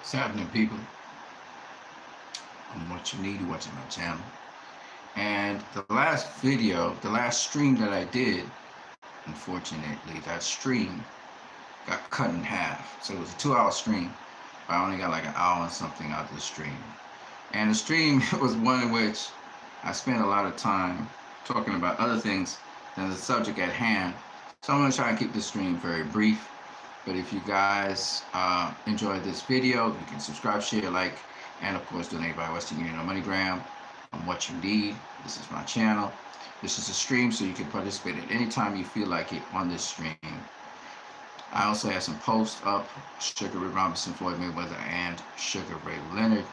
What's happening, people? I'm what you need. You're watching my channel. And the last video, the last stream that I did, unfortunately, that stream got cut in half. So it was a 2-hour stream. But I only got like an hour and something out of the stream. And the stream was one in which I spent a lot of time talking about other things than the subject at hand. So I'm going to try and keep this stream very brief. But if you guys enjoyed this video, you can subscribe, share, like, and of course donate by Western Union or MoneyGram. I'm what you need. This is my channel. This is a stream, so you can participate at any time you feel like it on this stream. I also have some posts up, Sugar Ray Robinson, Floyd Mayweather, and Sugar Ray Leonard,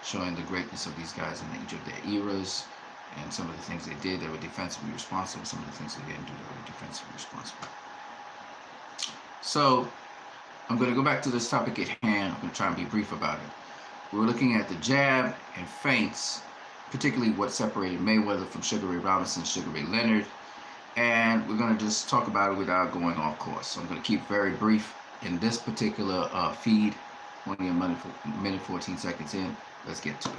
showing the greatness of these guys in each of their eras, and some of the things they did that were defensively responsible, some of the things they didn't do that were defensively responsible. So I'm going to go back to this topic at hand. I'm going to try and be brief about it. We're looking at the jab and feints, particularly what separated Mayweather from Sugar Ray Robinson, Sugar Ray Leonard, and we're going to just talk about it without going off course. So I'm going to keep very brief in this particular feed. Only a minute 14 seconds in. Let's get to it.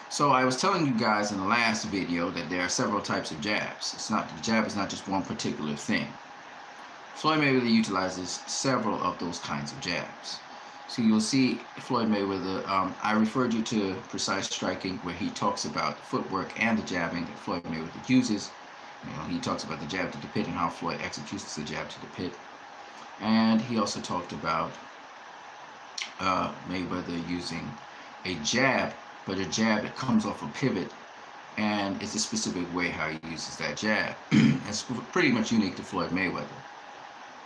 So I was telling you guys in the last video that there are several types of jabs. The jab is not just one particular thing. Floyd Mayweather utilizes several of those kinds of jabs. So you'll see Floyd Mayweather, I referred you to Precise Striking, where he talks about footwork and the jabbing that Floyd Mayweather uses. He talks about the jab to the pit and how Floyd executes the jab to the pit. And he also talked about Mayweather using a jab, but a jab that comes off a pivot, and it's a specific way how he uses that jab. It's pretty much unique to Floyd Mayweather.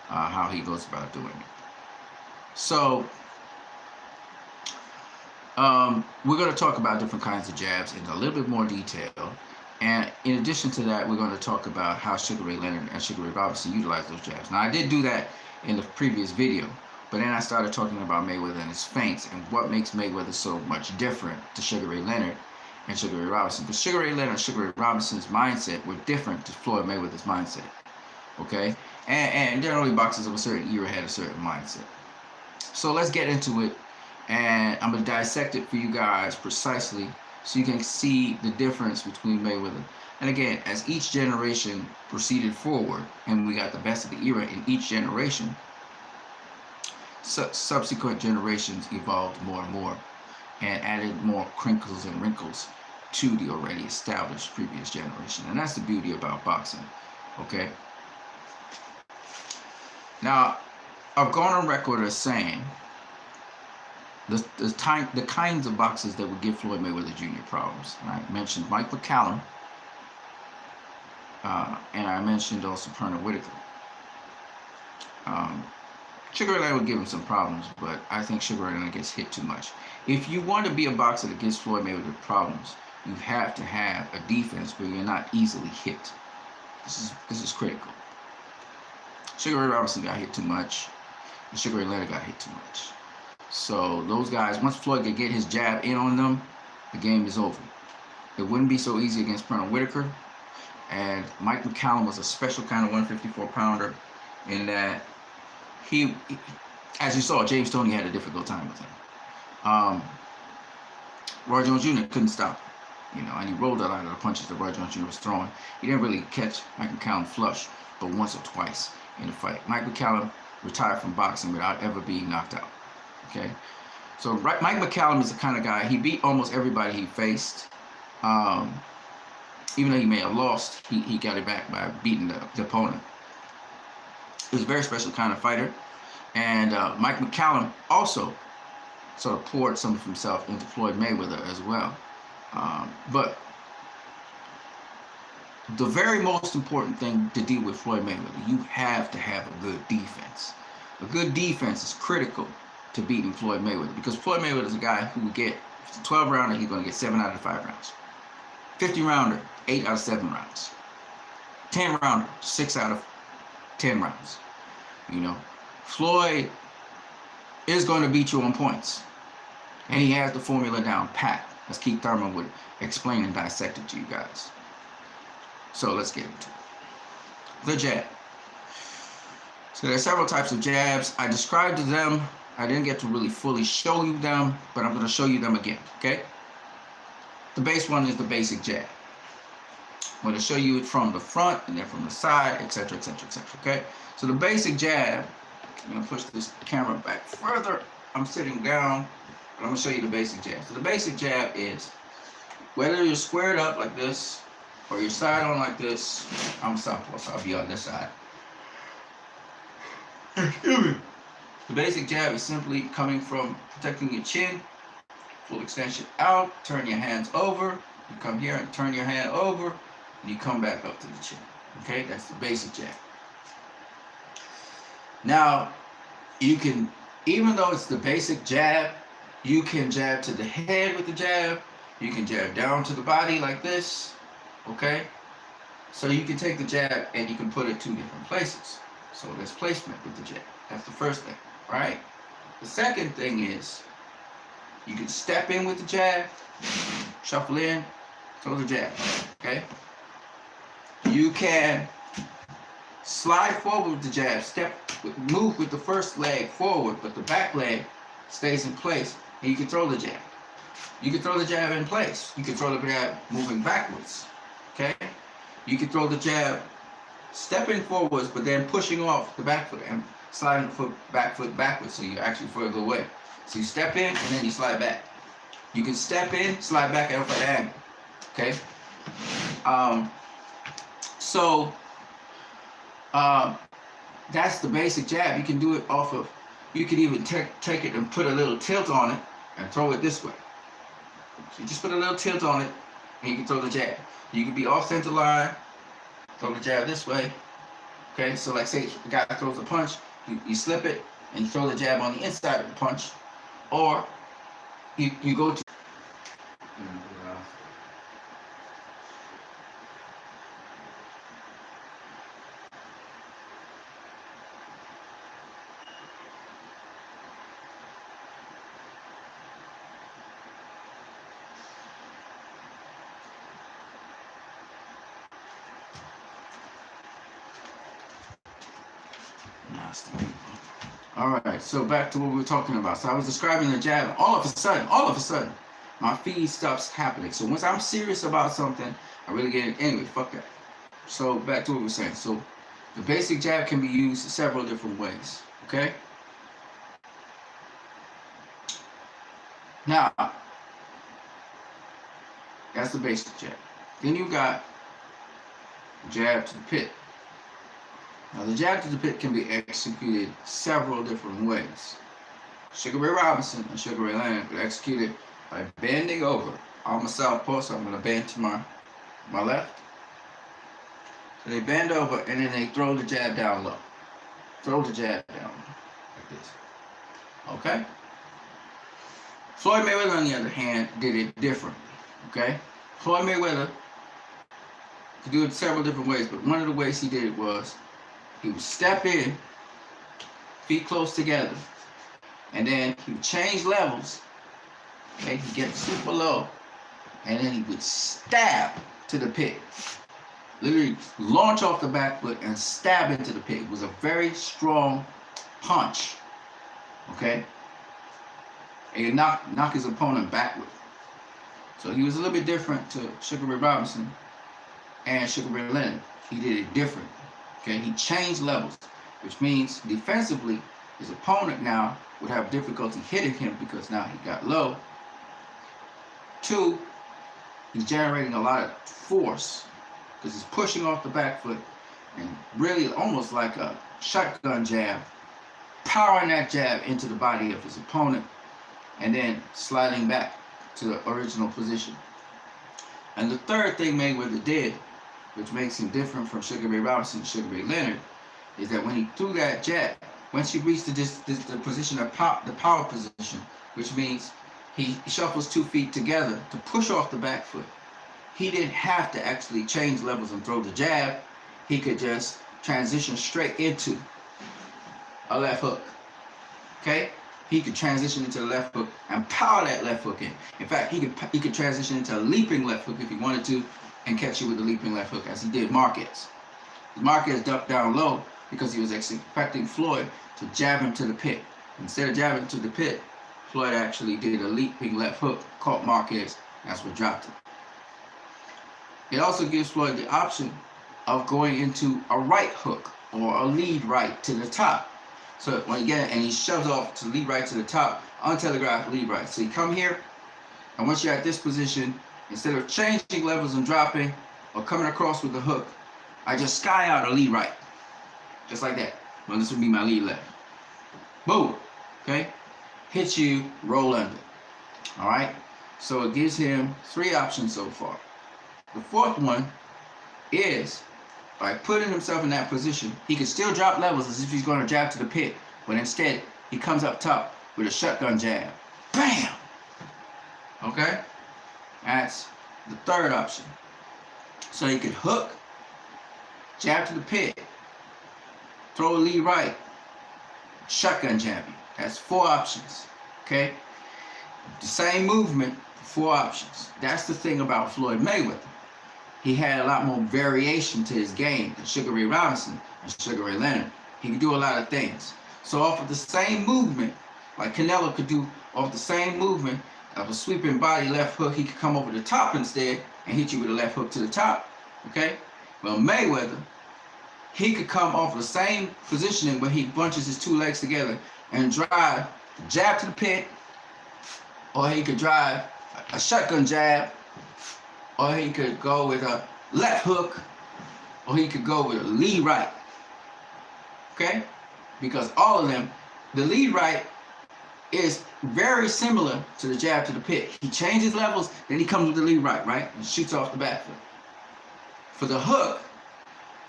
How he goes about doing it. So we're going to talk about different kinds of jabs in a little bit more detail, and in addition to that, we're going to talk about how Sugar Ray Leonard and Sugar Ray Robinson utilize those jabs. Now, I did do that in the previous video, but then I started talking about Mayweather and his feints and what makes Mayweather so much different to Sugar Ray Leonard and Sugar Ray Robinson. Because Sugar Ray Leonard and Sugar Ray Robinson's mindset were different to Floyd Mayweather's mindset. Okay? And generally boxers of a certain era had a certain mindset. So let's get into it, and I'm going to dissect it for you guys precisely so you can see the difference between Mayweather. And again, as each generation proceeded forward and we got the best of the era in each generation, subsequent generations evolved more and more and added more crinkles and wrinkles to the already established previous generation. And that's the beauty about boxing. Okay? Now, I've gone on record as saying the kinds of boxers that would give Floyd Mayweather Jr. problems. And I mentioned Mike McCallum, and I mentioned also Pernell Whitaker. Sugar Ray Leonard would give him some problems, but I think Sugar Ray Leonard gets hit too much. If you want to be a boxer that gives Floyd Mayweather problems, you have to have a defense where you're not easily hit. This is critical. Sugar Ray Robinson got hit too much, and Sugar Ray Leonard got hit too much. So those guys, once Floyd could get his jab in on them, the game is over. It wouldn't be so easy against Pernell Whitaker, and Mike McCallum was a special kind of 154-pounder in that he, as you saw, James Toney had a difficult time with him. Roy Jones Jr. couldn't stop him, and he rolled a lot of the punches that Roy Jones Jr. was throwing. He didn't really catch Mike McCallum flush, but once or twice in the fight. Mike McCallum retired from boxing without ever being knocked out. Okay, so Mike McCallum is the kind of guy, he beat almost everybody he faced. Even though he may have lost, he got it back by beating the opponent. He was a very special kind of fighter, and Mike McCallum also sort of poured some of himself into Floyd Mayweather as well. But the very most important thing to deal with Floyd Mayweather, you have to have a good defense. A good defense is critical to beating Floyd Mayweather, because Floyd Mayweather is a guy who will get 12 rounder, he's going to get 7 out of 5 rounds. 50 rounder, 8 out of 7 rounds. 10 rounder, 6 out of 10 rounds. Floyd is going to beat you on points, and he has the formula down pat, as Keith Thurman would explain and dissect it to you guys. So let's get into it. The jab. So there are several types of jabs. I described them I didn't get to really fully show you them, but I'm going to show you them again, okay? The base one is the basic jab. I'm going to show you it from the front and then from the side, etc., etc., etc., okay? So the basic jab, I'm going to push this camera back further. I'm sitting down, but I'm going to show you the basic jab. So the basic jab is, whether you're squared up like this, or you're side on like this, I'm southpaw, so I'll be on this side. Excuse me. The basic jab is simply coming from protecting your chin, full extension out, turn your hands over, you come here and turn your hand over, and you come back up to the chin. Okay, that's the basic jab. Now, you can, even though it's the basic jab, you can jab to the head with the jab, you can jab down to the body like this, okay? So you can take the jab and you can put it 2 different places. So there's placement with the jab. That's the first thing, right? The second thing is, you can step in with the jab, shuffle in, throw the jab, okay? You can slide forward with the jab, move with the first leg forward, but the back leg stays in place, and you can throw the jab. You can throw the jab in place. You can throw the jab moving backwards, okay? You can throw the jab stepping forwards, but then pushing off the back foot and sliding the back foot backwards, so you're actually further away. So you step in, and then you slide back. You can step in, slide back at an angle, okay? That's the basic jab. You can do it off of, you can even take it and put a little tilt on it and throw it this way. So you just put a little tilt on it and you can throw the jab. You can be off center line, throw the jab this way. Okay, so like say the guy throws a punch, you slip it and you throw the jab on the inside of the punch. Or you go to All right, so back to what we were talking about. So I was describing the jab, and all of a sudden, my feed stops happening. So once I'm serious about something, I really get it. Anyway, fuck that. So back to what we were saying. So the basic jab can be used several different ways, okay? Now, that's the basic jab. Then you got jab to the pit. Now, the jab to the pit can be executed several different ways. Sugar Ray Robinson and Sugar Ray Leonard could execute it by bending over. I'm a southpaw, so I'm going to bend to my left. So they bend over, and then they throw the jab down low. Throw the jab down low, like this. Okay? Floyd Mayweather, on the other hand, did it differently. Okay? Floyd Mayweather could do it several different ways, but one of the ways he did it was, he would step in, feet close together, and then he would change levels. Okay, he'd get super low, and then he would stab to the pit. Literally launch off the back foot and stab into the pit. It was a very strong punch. Okay? And he knock his opponent backward. So he was a little bit different to Sugar Ray Robinson and Sugar Ray Leonard. He did it different. Okay, he changed levels, which means defensively, his opponent now would have difficulty hitting him because now he got low. 2, he's generating a lot of force because he's pushing off the back foot and really almost like a shotgun jab, powering that jab into the body of his opponent and then sliding back to the original position. And the third thing Mayweather did, which makes him different from Sugar Ray Robinson and Sugar Ray Leonard, is that when he threw that jab, once he reached the position of the power position, which means he shuffles 2 feet together to push off the back foot, he didn't have to actually change levels and throw the jab. He could just transition straight into a left hook. Okay? He could transition into the left hook and power that left hook in. In fact, he could transition into a leaping left hook if he wanted to, and catch you with the leaping left hook, as he did Marquez. Marquez ducked down low because he was expecting Floyd to jab him to the pit. Instead of jabbing to the pit, Floyd actually did a leaping left hook, caught Marquez, that's what dropped it. It also gives Floyd the option of going into a right hook or a lead right to the top. So when you get it, and he shoves off to lead right to the top, untelegraphed lead right. So you come here, and once you're at this position, instead of changing levels and dropping or coming across with the hook, I just sky out a lead right. Just like that. Well, this would be my lead left. Boom. Okay? Hit you, roll under. All right? So it gives him 3 options so far. The 4th one is, by putting himself in that position, he can still drop levels as if he's going to jab to the pit, but instead, he comes up top with a shotgun jab. Bam! Okay? That's the 3rd option. So he could hook, jab to the pit, throw a lead right, shotgun jab you. That's 4 options. Okay? The same movement, 4 options. That's the thing about Floyd Mayweather. He had a lot more variation to his game than Sugar Ray Robinson and Sugar Ray Leonard. He could do a lot of things. So off of the same movement, like Canelo could do off the same movement of a sweeping body left hook, he could come over the top instead and hit you with a left hook to the top. Okay? Well, Mayweather, he could come off of the same positioning where he bunches his 2 legs together and drive jab to the pit, or he could drive a shotgun jab, or he could go with a left hook, or he could go with a lead right. Okay? Because all of them, the lead right is very similar to the jab to the pit. He changes levels, then he comes with the lead right, and shoots off the back foot. For the hook,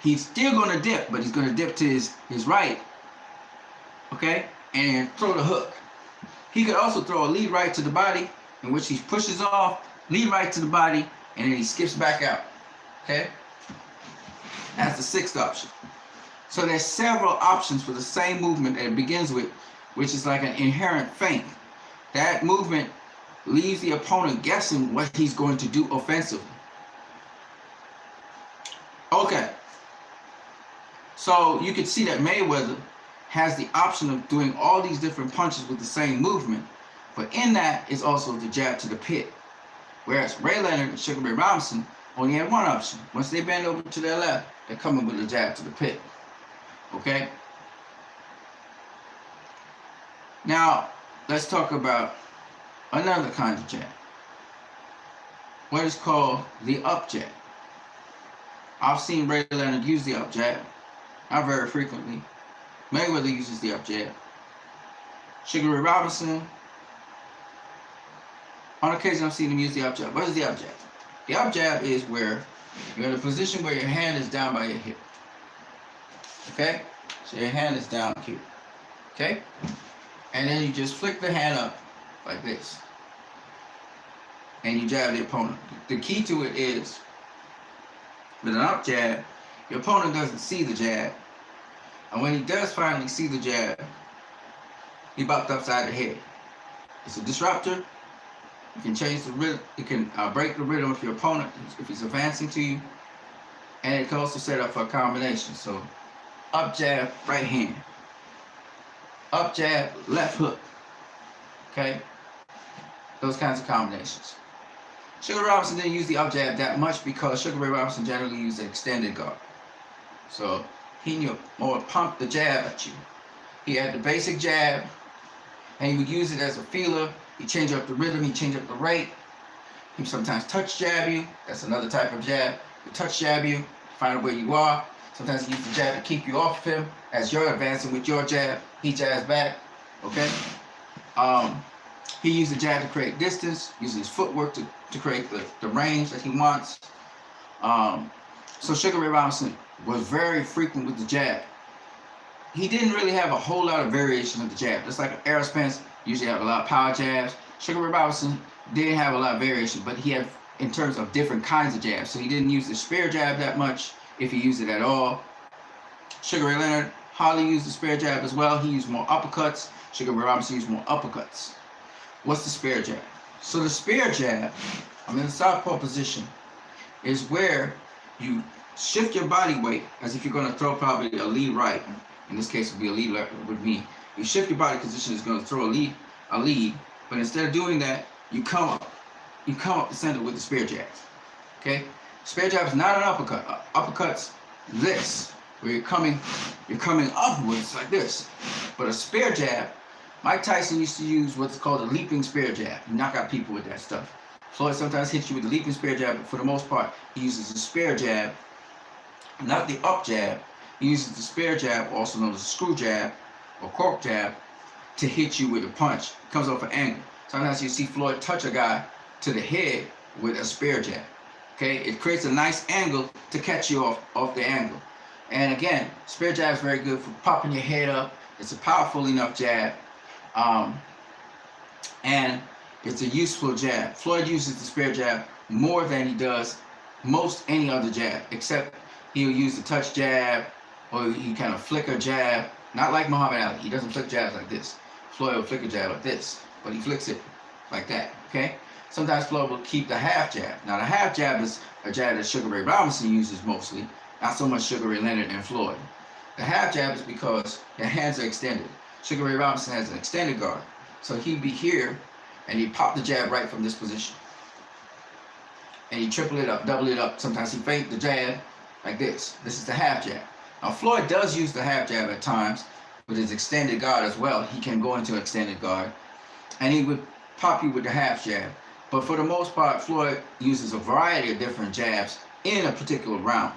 he's still going to dip, but he's going to dip to his right, okay, and throw the hook. He could also throw a lead right to the body, in which he pushes off, lead right to the body, and then he skips back out, okay? That's the 6th option. So there's several options for the same movement that it begins with, which is like an inherent feint. That movement leaves the opponent guessing what he's going to do offensively. Okay. So you can see that Mayweather has the option of doing all these different punches with the same movement, but in that is also the jab to the pit. Whereas Ray Leonard and Sugar Ray Robinson only had 1 option. Once they bend over to their left, they're coming with a jab to the pit. Okay? Now, let's talk about another kind of jab. What is called the up jab. I've seen Ray Leonard use the up jab, not very frequently. Mayweather uses the up jab. Sugar Ray Robinson, on occasion I've seen him use the up jab. What is the up jab? The up jab is where you're in a position where your hand is down by your hip. Okay? So your hand is down here. Okay? And then you just flick the hand up like this. And you jab the opponent. The key to it is, with an up jab, your opponent doesn't see the jab. And when he does finally see the jab, he bopped upside the head. It's a disruptor. You can change the rhythm. You can break the rhythm of your opponent if he's advancing to you. And it can also set up for a combination. So, up jab, right hand. Up jab, left hook. Okay? Those kinds of combinations. Sugar Ray Robinson didn't use the up jab that much because Sugar Ray Robinson generally used an extended guard. So he knew more pump the jab at you. He had the basic jab, and he would use it as a feeler. He'd change up the rhythm, he'd change up the rate. He'd sometimes touch jab you. That's another type of jab. He'd touch jab you, find out where you are. Sometimes he used the jab to keep you off of him. As you're advancing with your jab, he jabs back. Okay? He used the jab to create distance, using his footwork to create the range that he wants. So Sugar Ray Robinson was very frequent with the jab. He didn't really have a whole lot of variation of the jab. Just like Errol Spence usually have a lot of power jabs. Sugar Ray Robinson didn't have a lot of variation, but he had in terms of different kinds of jabs. So he didn't use the spear jab that much, if he used it at all. Sugar Ray Leonard hardly used the spear jab as well. He used more uppercuts. Sugar Ray Robinson used more uppercuts. What's the spear jab? So the spear jab, I'm in the southpaw position, is where you shift your body weight as if you're going to throw probably a lead right. In this case, it would be a lead left with me. You shift your body position, is going to throw a lead. But instead of doing that, you come up the center with the spear jabs. Okay? Spear jab is not an uppercut. Uppercut's this, where you're coming upwards like this. But a spear jab, Mike Tyson used to use what's called a leaping spear jab. You knock out people with that stuff. Floyd sometimes hits you with the leaping spear jab, but for the most part, he uses the spear jab, not the up jab. He uses the spear jab, also known as a screw jab or cork jab, to hit you with a punch. It comes off an angle. Sometimes you see Floyd touch a guy to the head with a spear jab. Okay, it creates a nice angle to catch you off the angle. And again, spear jab is very good for popping your head up. It's a powerful enough jab, and it's a useful jab. Floyd uses the spear jab more than he does most any other jab, except he'll use the touch jab, or he kind of flick a jab. Not like Muhammad Ali. He doesn't flick jabs like this. Floyd will flick a jab like this, but he flicks it like that. Okay. Sometimes Floyd will keep the half jab. Now the half jab is a jab that Sugar Ray Robinson uses mostly, not so much Sugar Ray Leonard and Floyd. The half jab is because your hands are extended. Sugar Ray Robinson has an extended guard, so he'd be here, and he'd pop the jab right from this position, and he'd triple it up, double it up. Sometimes he'd feint the jab like this. This is the half jab. Now Floyd does use the half jab at times with his extended guard as well. He can go into extended guard, and he would pop you with the half jab. But for the most part, Floyd uses a variety of different jabs in a particular round.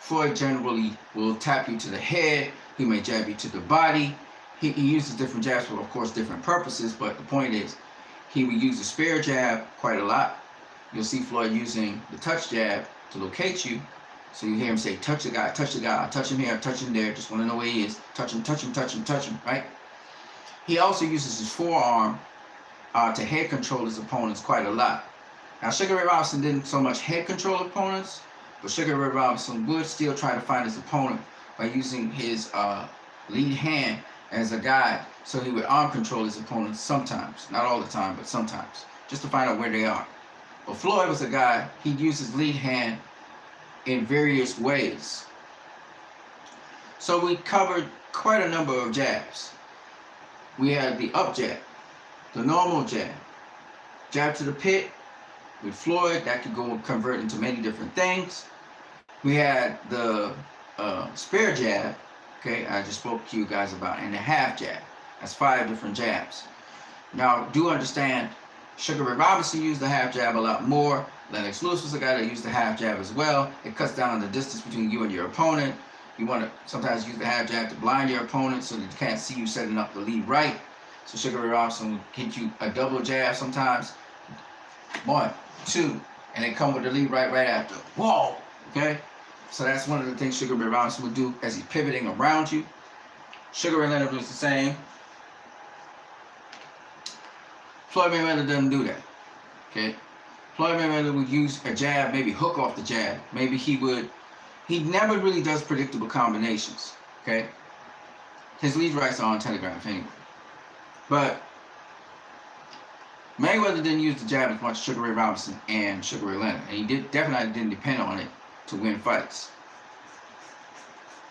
Floyd generally will tap you to the head. He may jab you to the body. He uses different jabs for, of course, different purposes. But the point is, he will use the spear jab quite a lot. You'll see Floyd using the touch jab to locate you. So you hear him say, touch the guy, touch him here, touch him there. Just want to know where he is. Touch him, touch him, touch him, touch him, right? He also uses his forearm to head control his opponents quite a lot. Now, Sugar Ray Robinson didn't so much head control opponents, but Sugar Ray Robinson would still try to find his opponent by using his lead hand as a guide. So he would arm control his opponents sometimes, not all the time, but sometimes, just to find out where they are. But Floyd was a guy, he'd use his lead hand in various ways. So we covered quite a number of jabs. We had the up jab, the normal jab, jab to the pit. With Floyd, that could go and convert into many different things. We had the spear jab, okay, I just spoke to you guys about, and the half jab. That's 5 different jabs. Now, do understand, Sugar Ray Robinson used the half jab a lot more. Lennox Lewis was a guy that used the half jab as well. It cuts down on the distance between you and your opponent. You want to sometimes use the half jab to blind your opponent so that they can't see you setting up the lead right. So Sugar Ray Robinson would hit you a double jab sometimes. 1, 2, and they come with the lead right after. Whoa! Okay? So that's one of the things Sugar Ray Robinson would do as he's pivoting around you. Sugar Ray Leonard was the same. Floyd Mayweather doesn't do that. Okay? Floyd Mayweather would use a jab, maybe hook off the jab. Maybe he never really does predictable combinations. Okay? His lead rights are on Telegraph anyway. But Mayweather didn't use the jab as much as Sugar Ray Robinson and Sugar Ray Leonard, and he definitely didn't depend on it to win fights.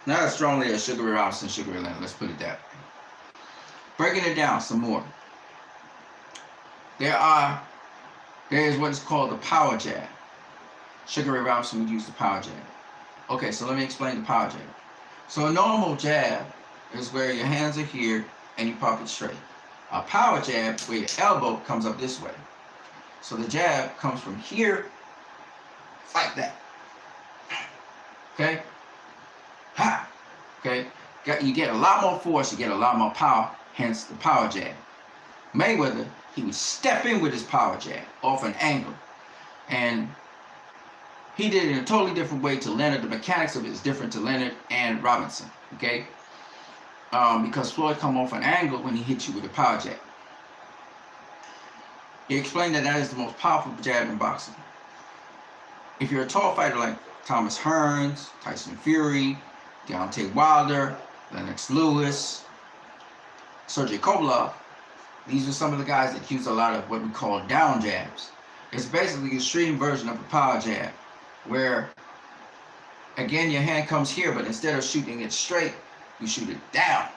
Not as strongly as Sugar Ray Robinson and Sugar Ray Leonard, let's put it that way. Breaking it down some more. There is what is called the power jab. Sugar Ray Robinson would use the power jab. Okay, so let me explain the power jab. So a normal jab is where your hands are here and you pop it straight. A power jab, where your elbow comes up this way. So the jab comes from here, like that. Okay? Ha! Okay? You get a lot more force, you get a lot more power, hence the power jab. Mayweather, he would step in with his power jab off an angle. And he did it in a totally different way to Leonard. The mechanics of it is different to Leonard and Robinson. Okay? Because Floyd come off an angle when he hits you with a power jab. He explained that is the most powerful jab in boxing. If you're a tall fighter like Thomas Hearns, Tyson Fury, Deontay Wilder, Lennox Lewis, Sergey Kovalev, these are some of the guys that use a lot of what we call down jabs. It's basically an extreme version of a power jab, where, again, your hand comes here, but instead of shooting it straight, You shoot it down.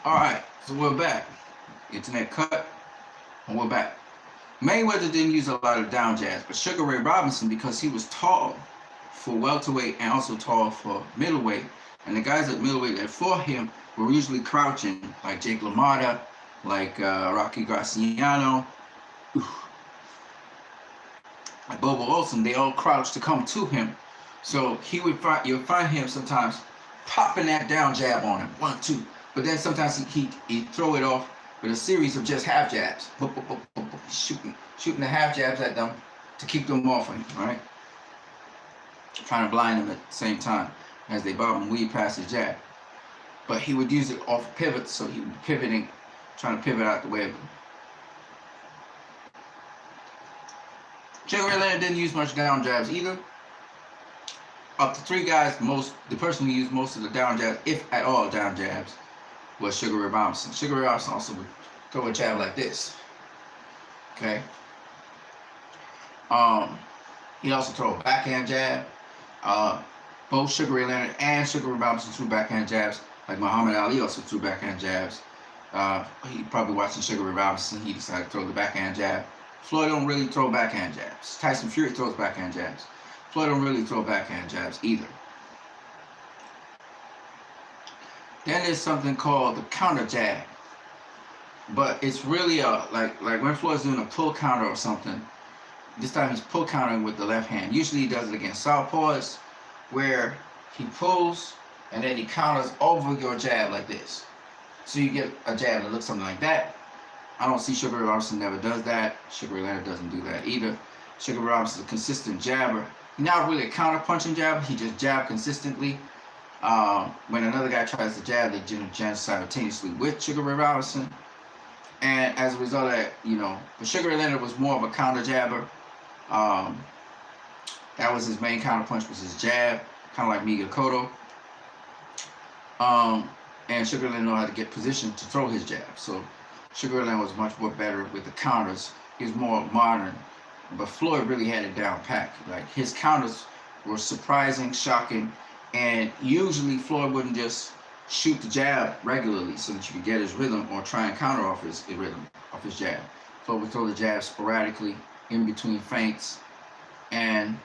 All right, so we're back. Internet cut, and we're back. Mayweather didn't use a lot of down jabs, but Sugar Ray Robinson, because he was tall for welterweight and also tall for middleweight, and the guys at middleweight that fought him were usually crouching, like Jake LaMotta, like Rocky Graciano, like Bobo Olsen. They all crouched to come to him. So you'll find him sometimes popping that down jab on him, 1, 2. But then sometimes he'd throw it off with a series of just half jabs, shooting the half jabs at them to keep them off him, right? Trying to blind them at the same time as they bob and weave past his jab. But he would use it off pivots, so he would be pivoting, trying to pivot out the way of him. Sugar Ray Leonard didn't use much down jabs either. Up to 3 guys, the person who used most of the down jabs, if at all down jabs, was Sugar Ray Robinson. Sugar Ray Robinson also would throw a jab like this. Okay. He'd also throw a backhand jab. Both Sugar Ray Leonard and Sugar Ray Robinson threw backhand jabs. Like Muhammad Ali also threw backhand jabs. He probably watching Sugar Ray Robinson. He decided to throw the backhand jab. Floyd don't really throw backhand jabs. Tyson Fury throws backhand jabs. Floyd don't really throw backhand jabs either. Then there's something called the counter jab. But it's really like when Floyd's doing a pull counter or something, this time he's pull countering with the left hand. Usually he does it against southpaws, where he pulls and then he counters over your jab like this. So you get a jab that looks something like that. I don't see Sugar Ray Robinson never does that. Sugar Ray Leonard doesn't do that either. Sugar Ray Robinson is a consistent jabber. He's not really a counter punching jabber. He just jabs consistently. When another guy tries to jab, they jab simultaneously with Sugar Ray Robinson. And as a result of that, but Sugar Ray Leonard was more of a counter jabber. That was his main counter punch, was his jab, kind of like Miguel Cotto. And Sugar Ray Leonard knew how to get positioned to throw his jab. So Sugar Ray Leonard was much more better with the counters. He was more modern. But Floyd really had it down pat. Like, his counters were surprising, shocking, and usually Floyd wouldn't just shoot the jab regularly so that you could get his rhythm or try and counter off his rhythm, off his jab. Floyd would throw the jab sporadically in between feints, and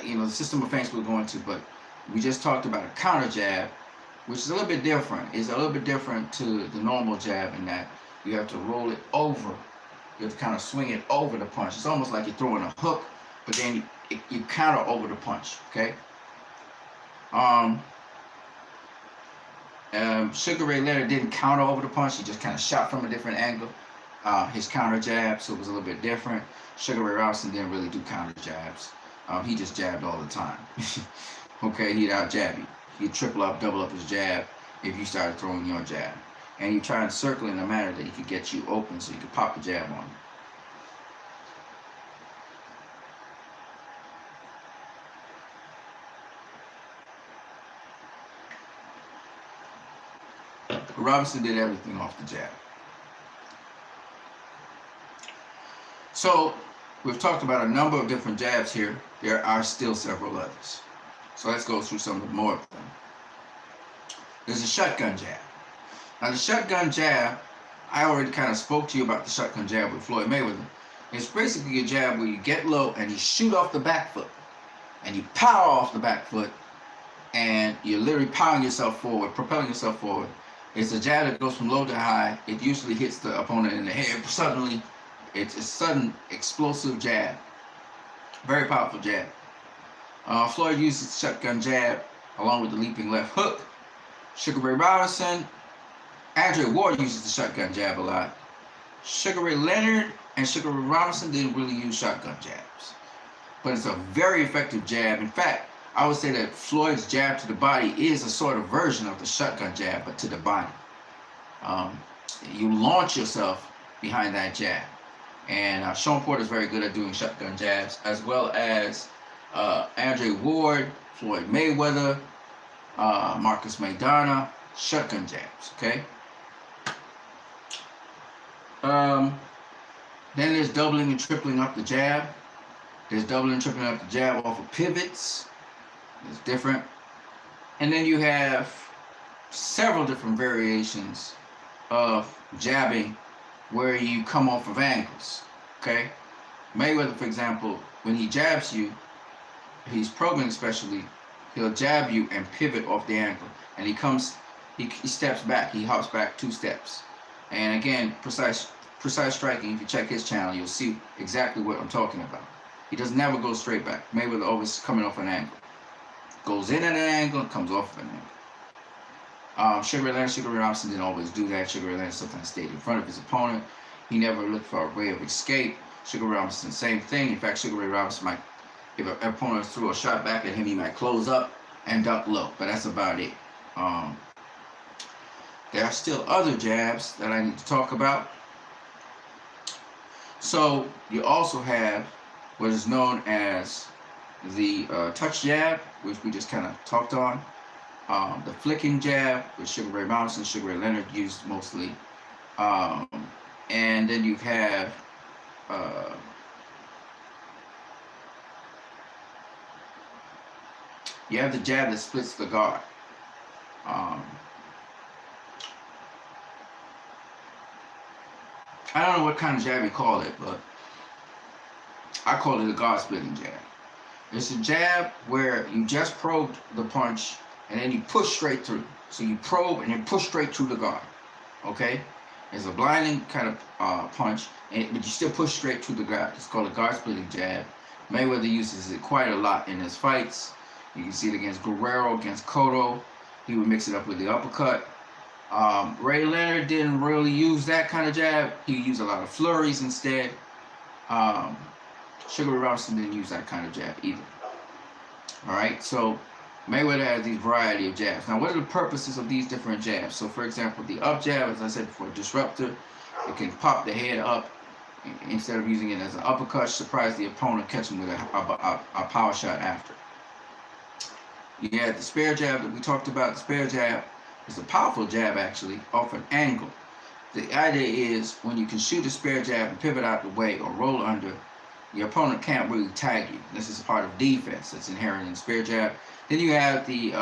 the system of feints we're going to, but we just talked about a counter jab, which is a little bit different. It's a little bit different to the normal jab in that you have to roll it over. You have to kind of swing it over the punch. It's almost like you're throwing a hook, but then you counter over the punch, okay? Sugar Ray Leonard didn't counter over the punch. He just kind of shot from a different angle. His counter jab, so it was a little bit different. Sugar Ray Robinson didn't really do counter jabs. He just jabbed all the time. Okay, he'd out jab you. He'd triple up, double up his jab if you started throwing your jab. And you try and circle in a manner that he could get you open so you could pop the jab on him. Robinson did everything off the jab. So we've talked about a number of different jabs here. There are still several others. So let's go through some more of them. There's a shotgun jab. Now the shotgun jab, I already kind of spoke to you about the shotgun jab with Floyd Mayweather. It's basically a jab where you get low and you shoot off the back foot. And you power off the back foot. And you're literally powering yourself forward, propelling yourself forward. It's a jab that goes from low to high. It usually hits the opponent in the head suddenly. It's a sudden, explosive jab. Very powerful jab. Floyd uses the shotgun jab along with the leaping left hook. Sugar Ray Robinson, Andre Ward uses the shotgun jab a lot. Sugar Ray Leonard and Sugar Ray Robinson didn't really use shotgun jabs. But it's a very effective jab. In fact, I would say that Floyd's jab to the body is a sort of version of the shotgun jab, but to the body. You launch yourself behind that jab. And Sean Porter is very good at doing shotgun jabs, as well as Andre Ward, Floyd Mayweather, Marcus Maidana, shotgun jabs, okay? Then there's doubling and tripling up the jab. There's doubling and tripling up the jab off of pivots. It's different. And then you have several different variations of jabbing where you come off of angles. Okay? Mayweather, for example, when he jabs you, he's probing especially, he'll jab you and pivot off the angle. And he steps back, he hops back 2 steps. And again, precise striking, if you check his channel, you'll see exactly what I'm talking about. He does never go straight back. Mayweather always coming off an angle. Goes in at an angle and comes off of an angle. Sugar Ray Robinson didn't always do that. Sugar Ray Leonard sometimes stayed in front of his opponent. He never looked for a way of escape. Sugar Ray Robinson, same thing. In fact, Sugar Ray Robinson might, if an opponent threw a shot back at him, he might close up and duck low. But that's about it. There are still other jabs that I need to talk about. So you also have what is known as the touch jab, which we just kind of talked on. The flicking jab, which Sugar Ray Robinson, Sugar Ray Leonard used mostly. And then you have the jab that splits the guard. I don't know what kind of jab you call it, but I call it a guard splitting jab. It's a jab where you just probed the punch and then you push straight through. So you probe and then push straight through the guard. Okay? It's a blinding kind of punch, but you still push straight through the guard. It's called a guard splitting jab. Mayweather uses it quite a lot in his fights. You can see it against Guerrero, against Cotto. He would mix it up with the uppercut. Ray Leonard didn't really use that kind of jab. He used a lot of flurries instead. Sugar Ray Robinson didn't use that kind of jab either. Alright, so Mayweather has these variety of jabs. Now, what are the purposes of these different jabs? So, for example, the up jab, as I said before, disruptor. It can pop the head up instead of using it as an uppercut, surprise the opponent, catch him with a power shot after. You had the spare jab that we talked about. The spare jab is a powerful jab, actually, off an angle. The idea is when you can shoot a spare jab and pivot out the way or roll under, your opponent can't really tag you. This is part of defense that's inherent in the spare jab. Then you have the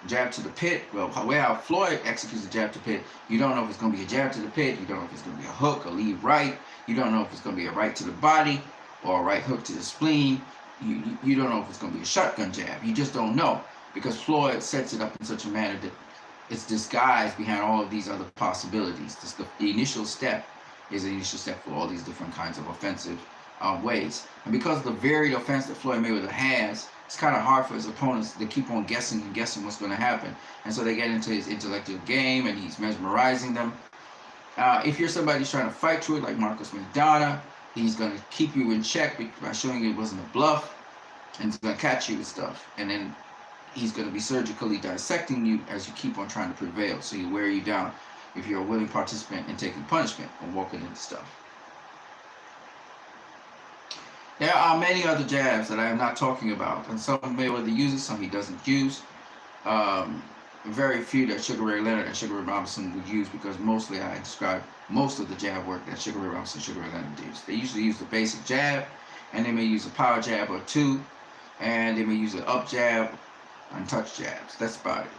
jab to the pit. Well, the way how Floyd executes the jab to the pit, you don't know if it's going to be a jab to the pit. You don't know if it's going to be a hook, a lead right. You don't know if it's going to be a right to the body or a right hook to the spleen. You don't know if it's going to be a shotgun jab. You just don't know because Floyd sets it up in such a manner that it's disguised behind all of these other possibilities. The initial step is the initial step for all these different kinds of offensive ways. And because of the varied offense that Floyd Mayweather has, it's kind of hard for his opponents to keep on guessing and guessing what's going to happen. And so they get into his intellectual game and he's mesmerizing them. If you're somebody who's trying to fight through it, like Marcos McDonough, he's going to keep you in check by showing you it wasn't a bluff, and he's going to catch you with stuff. And then he's going to be surgically dissecting you as you keep on trying to prevail. So he wear you down if you're a willing participant in taking punishment and walking into stuff. There are many other jabs that I am not talking about, and some Mayweather uses, some he doesn't use. Very few that Sugar Ray Leonard and Sugar Ray Robinson would use, because mostly I describe most of the jab work that Sugar Ray Robinson and Sugar Ray Leonard use. They usually use the basic jab, and they may use a power jab or two, and they may use an up jab and touch jabs. That's about it.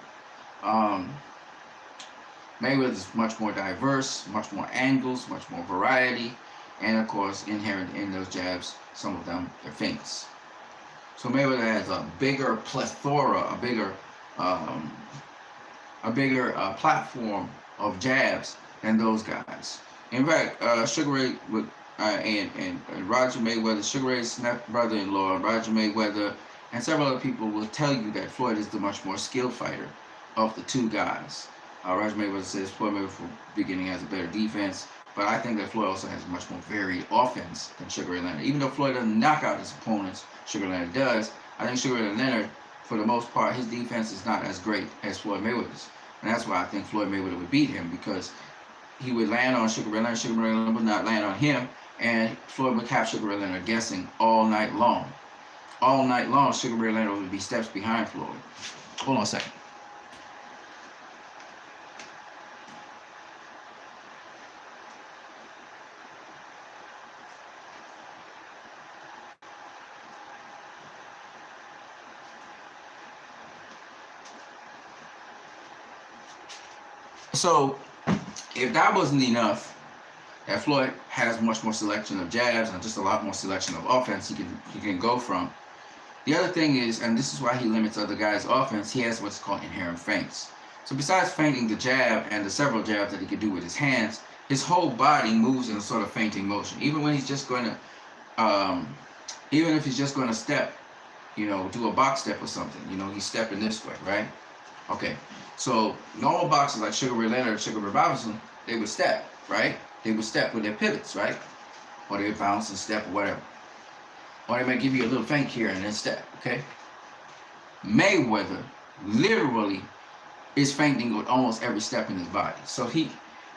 Mayweather is much more diverse, much more angles, much more variety, and of course, inherent in those jabs, some of them are feints. So Mayweather has a bigger plethora, a bigger platform of jabs than those guys. In fact, Sugar Ray and Roger Mayweather, Sugar Ray's brother-in-law, Roger Mayweather, and several other people will tell you that Floyd is the much more skilled fighter of the two guys. Roger Mayweather says Floyd Mayweather from the beginning has a better defense, but I think that Floyd also has a much more varied offense than Sugar Ray Leonard. Even though Floyd doesn't knock out his opponents, Sugar Leonard does. I think Sugar Ray Leonard, for the most part, his defense is not as great as Floyd Mayweather's. And that's why I think Floyd Mayweather would beat him, because he would land on Sugar Ray Leonard, Sugar Ray Leonard would not land on him, and Floyd would have Sugar Ray Leonard guessing all night long. All night long, Sugar Ray Leonard would be steps behind Floyd. Hold on a second. So if that wasn't enough, that Floyd has much more selection of jabs and just a lot more selection of offense he can go from. The other thing is, and this is why he limits other guys' offense, he has what's called inherent feints. So besides feinting the jab and the several jabs that he can do with his hands, his whole body moves in a sort of feinting motion. Even when he's just going to, even if he's just going to step, do a box step or something, he's stepping this way, right? Okay, so normal boxers like Sugar Ray Leonard, Sugar Ray Robinson, they would step, right? They would step with their pivots, right? Or they would bounce and step or whatever. Or they might give you a little feint here and then step, okay? Mayweather literally is feinting with almost every step in his body. So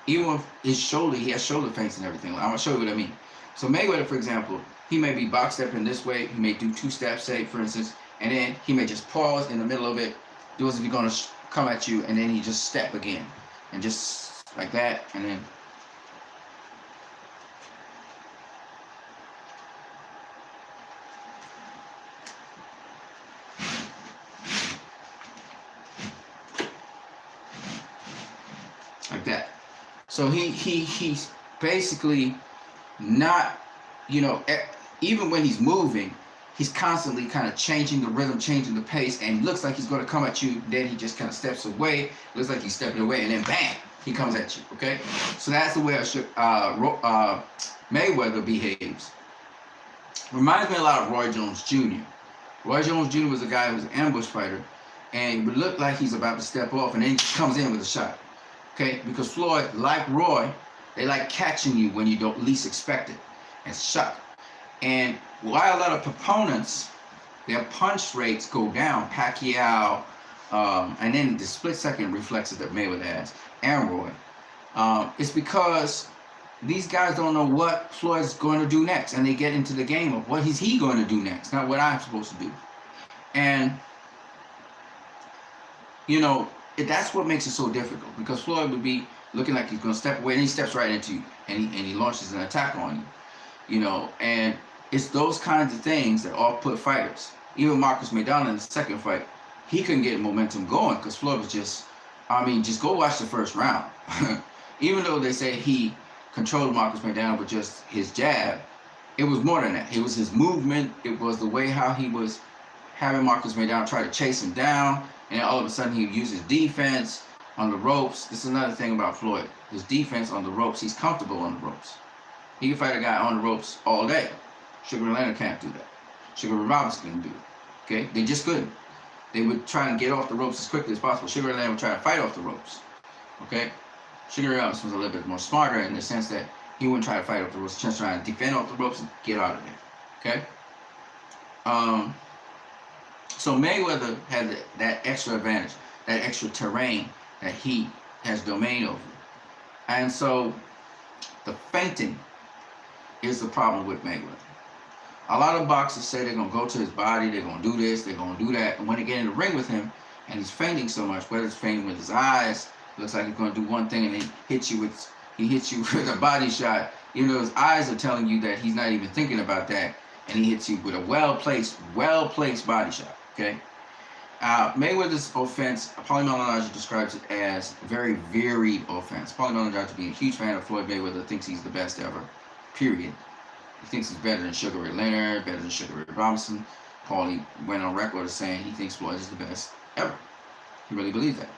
even with his shoulder, he has shoulder feints and everything. I'm gonna show you what I mean. So Mayweather, for example, he may be box stepping this way, he may do two steps, say, for instance, and then he may just pause in the middle of it, do as if he's gonna come at you, and then he just step again. And just like that, and then like that. So he's basically not, even when he's moving, he's constantly kind of changing the rhythm, changing the pace, and it looks like he's going to come at you. Then he just kind of steps away. Looks like he's stepping away, and then bam, he comes at you. Okay, so that's the way Mayweather behaves. Reminds me a lot of Roy Jones Jr. Roy Jones Jr. was a guy who was an ambush fighter, and it would look like he's about to step off, and then he comes in with a shot. Okay, because Floyd, like Roy, they like catching you when you don't least expect it and shot. And while a lot of proponents, their punch rates go down, Pacquiao, and then the split-second reflexes that Mayweather has, and Roy, it's because these guys don't know what Floyd's going to do next, and they get into the game of what is he going to do next, not what I'm supposed to do. And, that's what makes it so difficult, because Floyd would be looking like he's going to step away, and he steps right into you, and he launches an attack on you, and it's those kinds of things that all put fighters. Even Marcus Maidana in the second fight, he couldn't get momentum going because Floyd was just go watch the first round. Even though they say he controlled Marcus Maidana with just his jab, it was more than that. It was his movement. It was the way how he was having Marcus Maidana try to chase him down, and then all of a sudden he would use his defense on the ropes. This is another thing about Floyd. His defense on the ropes, he's comfortable on the ropes. He can fight a guy on the ropes all day. Sugar Ray Leonard can't do that. Sugar Ray Robinson can do it. Okay? They just couldn't. They would try and get off the ropes as quickly as possible. Sugar Ray Leonard would try to fight off the ropes. Okay? Sugar Ray Robinson was a little bit more smarter in the sense that he wouldn't try to fight off the ropes, just try to defend off the ropes and get out of there. Okay? So Mayweather had that extra advantage, that extra terrain that he has domain over. And so the feinting is the problem with Mayweather. A lot of boxers say they're going to go to his body, they're going to do this, they're going to do that. And when they get in the ring with him, and he's feinting so much, whether it's feinting with his eyes, looks like he's going to do one thing and then he hits you with a body shot, even though his eyes are telling you that he's not even thinking about that, and he hits you with a well-placed body shot, okay? Mayweather's offense, Paulie Malignaggi describes it as a very varied offense. Paulie Malignaggi, being a huge fan of Floyd Mayweather, thinks he's the best ever, period. He thinks he's better than Sugar Ray Leonard, better than Sugar Ray Robinson. Paulie went on record as saying he thinks Floyd is the best ever. He really believes that.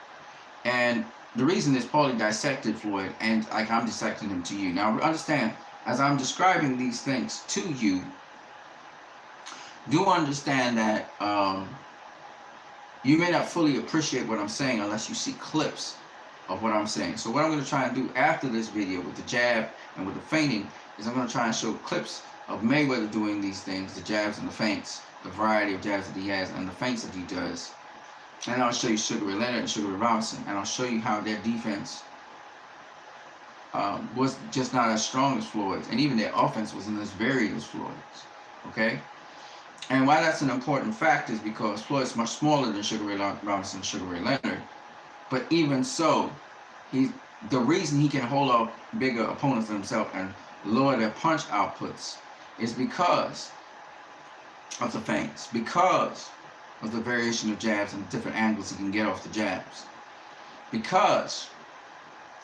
And the reason is Paulie dissected Floyd, and like I'm dissecting him to you. Now understand, as I'm describing these things to you, do understand that you may not fully appreciate what I'm saying unless you see clips of what I'm saying. So what I'm going to try and do after this video with the jab and with the feinting is I'm going to try and show clips of Mayweather doing these things, the jabs and the feints, the variety of jabs that he has and the feints that he does. And I'll show you Sugar Ray Leonard and Sugar Ray Robinson, and I'll show you how their defense was just not as strong as Floyd's, and even their offense wasn't as varied as Floyd's, okay? And why that's an important fact is because Floyd's much smaller than Sugar Ray Robinson and Sugar Ray Leonard, but even so, the reason he can hold off bigger opponents than himself and lower their punch outputs is because of the feints, because of the variation of jabs and different angles he can get off the jabs, because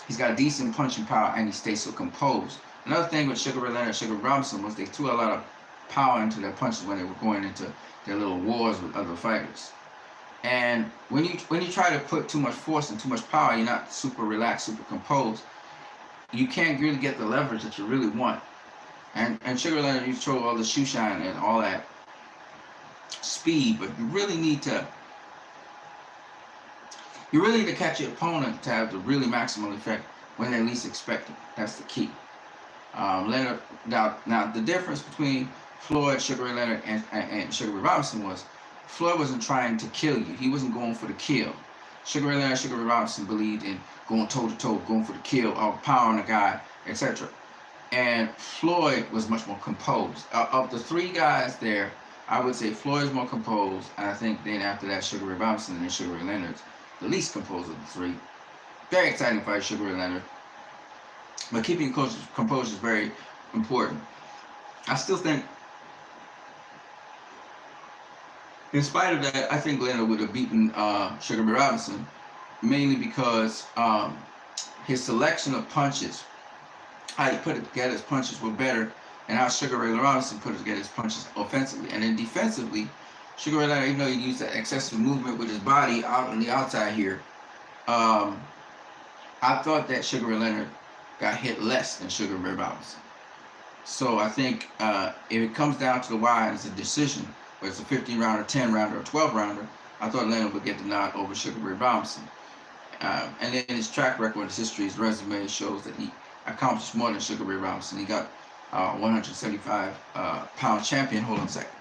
He's got decent punching power, and he stays so composed. Another thing with Sugar Ray Leonard and Sugar Ray Robinson was they threw a lot of power into their punches when they were going into their little wars with other fighters. And when you try to put too much force and too much power, you're not super relaxed, super composed. You can't really get the leverage that you really want. And Sugar Ray Leonard, you show all the shoe shine and all that speed, but you really need to catch your opponent to have the really maximal effect when they least expect it. That's the key. Leonard, now the difference between Floyd, Sugar Ray Leonard, and Sugar Ray Robinson was Floyd wasn't trying to kill you. He wasn't going for the kill. Sugar Ray Leonard, Sugar Ray Robinson believed in going toe to toe, going for the kill, powering a guy, etc. And Floyd was much more composed. Of the three guys there, I would say Floyd is more composed, and I think then after that, Sugar Ray Robinson and then Sugar Ray Leonard's the least composed of the three. Very exciting fight, Sugar Ray Leonard. But keeping composure is very important. I still think, in spite of that, I think Leonard would have beaten Sugar Ray Robinson, mainly because his selection of punches, how he put it together, his punches were better, and how Sugar Ray Robinson put it together, his punches offensively. And then defensively, Sugar Ray Leonard, even though he used that excessive movement with his body out on the outside here, I thought that Sugar Ray Leonard got hit less than Sugar Ray Robinson. So I think if it comes down to the wire and it's a decision, whether it's a 15-rounder, 10-rounder, or 12-rounder, I thought Leonard would get the nod over Sugar Ray Robinson. And then his track record, his history, his resume shows that he accomplished more than Sugar Ray Robinson. He got 175-pound champion. Hold on a second.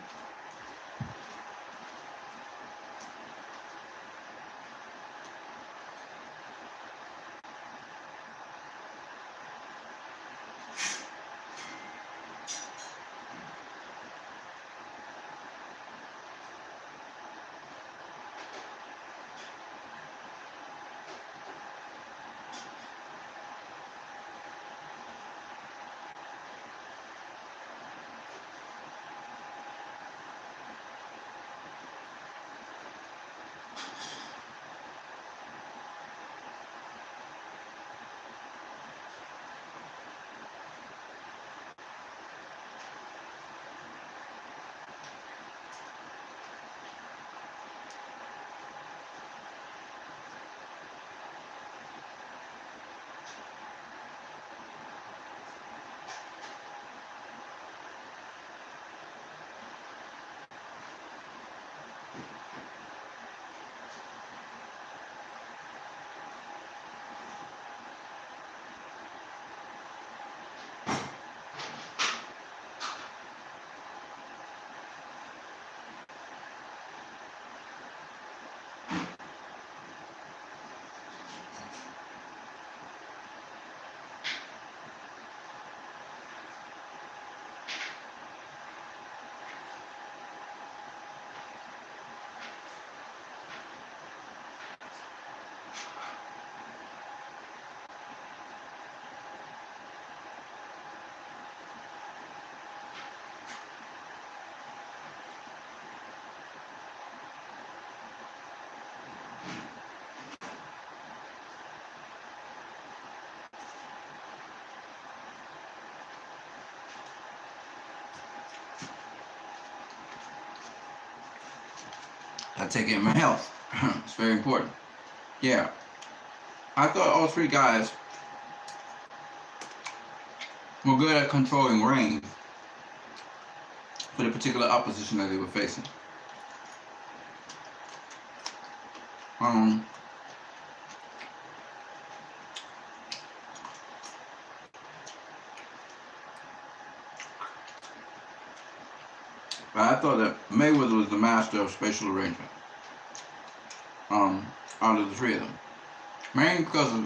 I take care of my health. It's very important. Yeah. I thought all three guys were good at controlling range for the particular opposition that they were facing. But I thought that Mayweather was the master of spatial arrangement out of the three of them. Mainly because of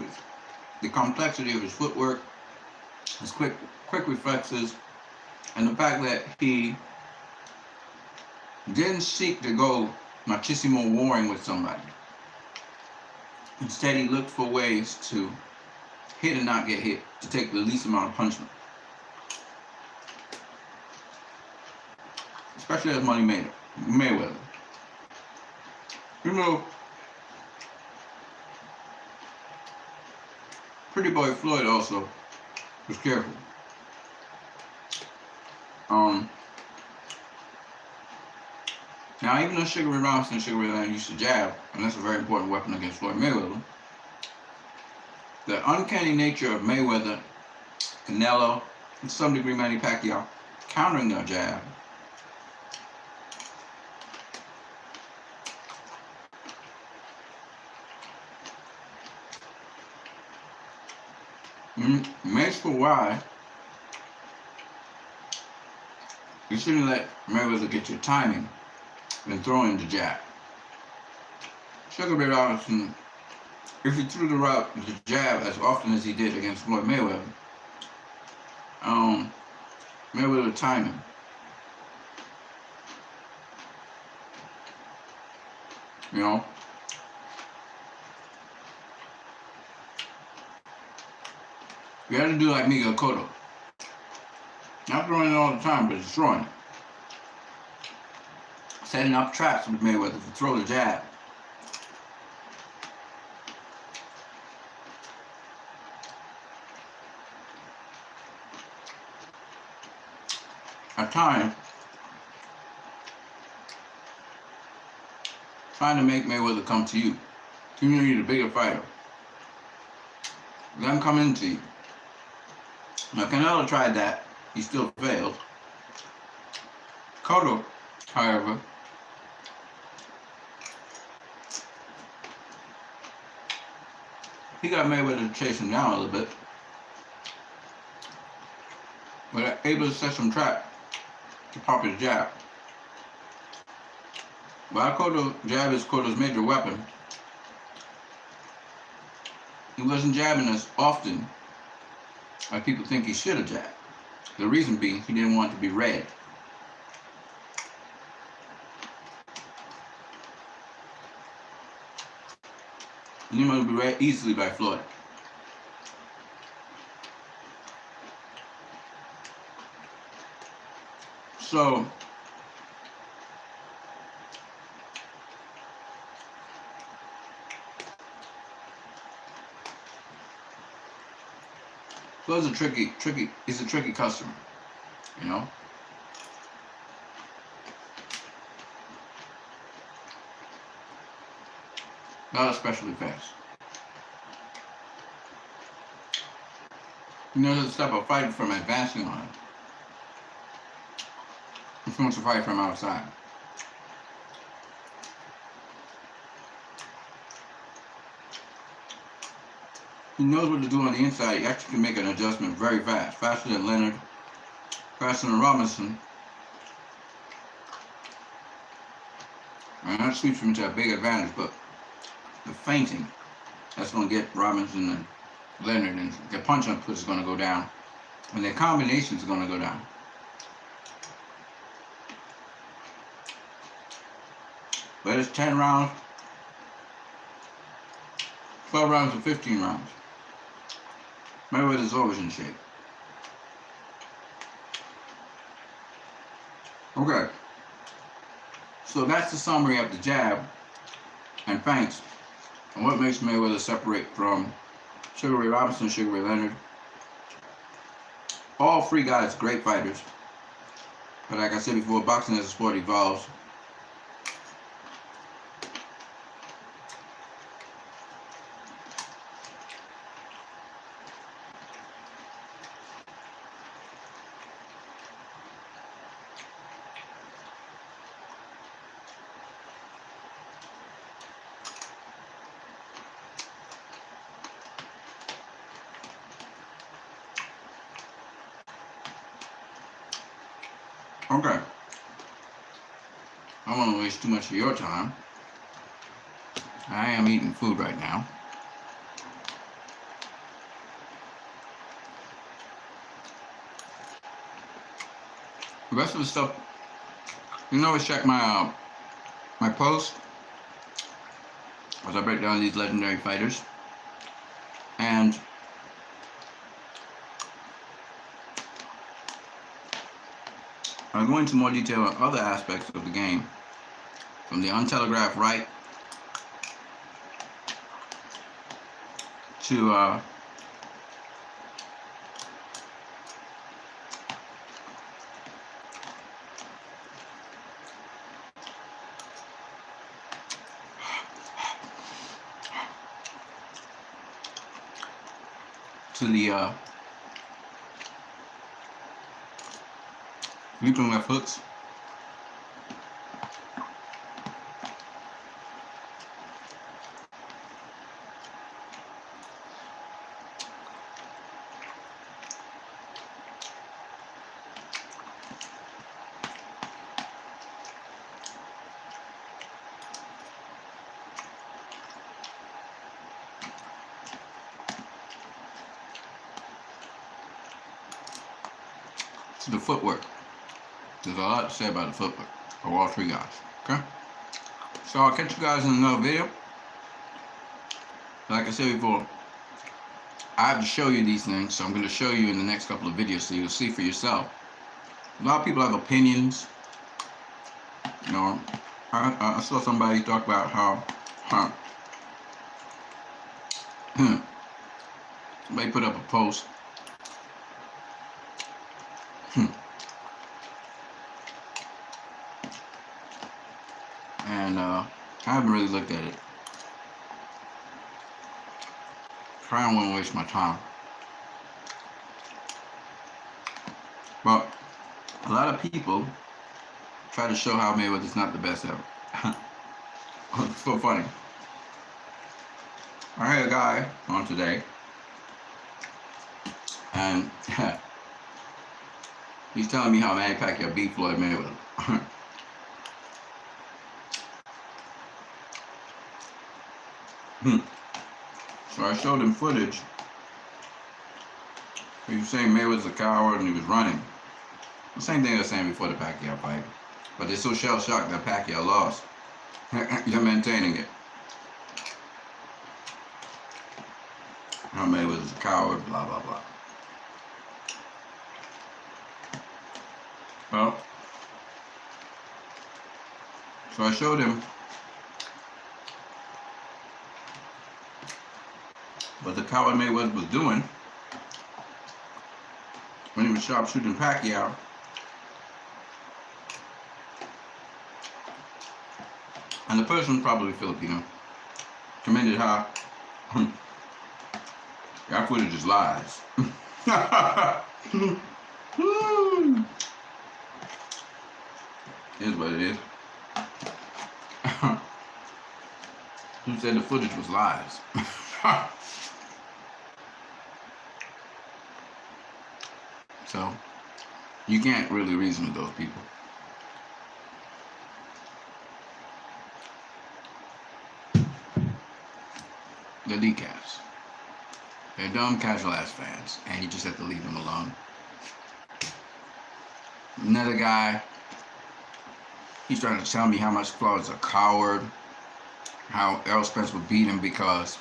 the complexity of his footwork, his quick reflexes, and the fact that he didn't seek to go machismo warring with somebody. Instead, he looked for ways to hit and not get hit, to take the least amount of punishment. Especially as Money Mayweather. You know, Pretty Boy Floyd also was careful. Now, even though Sugar Ray Robinson and Sugar Ray Leonard used to jab, and that's a very important weapon against Floyd Mayweather, the uncanny nature of Mayweather, Canelo, and to some degree Manny Pacquiao countering their jab makes for why you shouldn't let Mayweather get your timing when throwing the jab. Sugar Ray Robinson, if he threw the jab as often as he did against Floyd Mayweather, Mayweather would time him. You know? You had to do like Miguel Cotto. Not throwing it all the time, but destroying it. Setting up traps with Mayweather to throw the jab. At times, trying to make Mayweather come to you. You need a bigger fighter. Let him come into you. Now, Canelo tried that. He still failed. Cotto, however, he got Mayweather to chase him down a little bit, but able to set some trap to pop his jab. While Cotto jab is Cotto's major weapon, he wasn't jabbing as often as people think he should have jabbed. The reason being, he didn't want to be read. He didn't want to be read easily by Floyd. So, Floyd's he's a tricky customer, you know? Not especially fast. He knows to stop a fight from advancing on him. He wants to fight from outside. He knows what to do on the inside. He actually can make an adjustment very fast. Faster than Leonard, faster than Robinson. And that sweeps him to a big advantage, but the feinting, that's going to get Robinson and Leonard, and the punch on push is going to go down. And their combination is going to go down. But it's 10 rounds, 12 rounds and 15 rounds. Mayweather's always in shape. Okay. So that's the summary of the jab and feints, and what makes Mayweather separate from Sugar Ray Robinson, Sugar Ray Leonard. All three guys great fighters. But like I said before, boxing as a sport evolves. Okay. I don't want to waste too much of your time. I am eating food right now. The rest of the stuff, you can always check my my post as I break down these legendary fighters. And I'll go into more detail on other aspects of the game, from the untelegraphed right to to the leaping left hooks. To the footwork. There's a lot to say about the footwork of all three guys. Okay? So I'll catch you guys in another video. Like I said before, I have to show you these things, so I'm going to show you in the next couple of videos so you'll see for yourself. A lot of people have opinions. You know, I saw somebody talk about how somebody put up a post. And I haven't really looked at it. I don't want to waste my time. But a lot of people try to show how Mayweather's not the best ever. It's so funny. I had a guy on today, and he's telling me how Manny Pacquiao beat Floyd Mayweather. So I showed him footage. He was saying Mayweather's a coward and he was running. The same thing I was saying before the Pacquiao fight. But they're so shell-shocked that Pacquiao lost. They're maintaining it. How Mayweather's a coward, blah, blah, blah. Well, so I showed him what the coward Mayweather was doing when he was sharpshooting Pacquiao. And the person, probably Filipino, commented how that footage is lies. Here's what it is. Who said the footage was lies? So, you can't really reason with those people. The decafs. They're dumb, casual-ass fans, and you just have to leave them alone. Another guy, he's trying to tell me how much Floyd's a coward, how Errol Spence would beat him because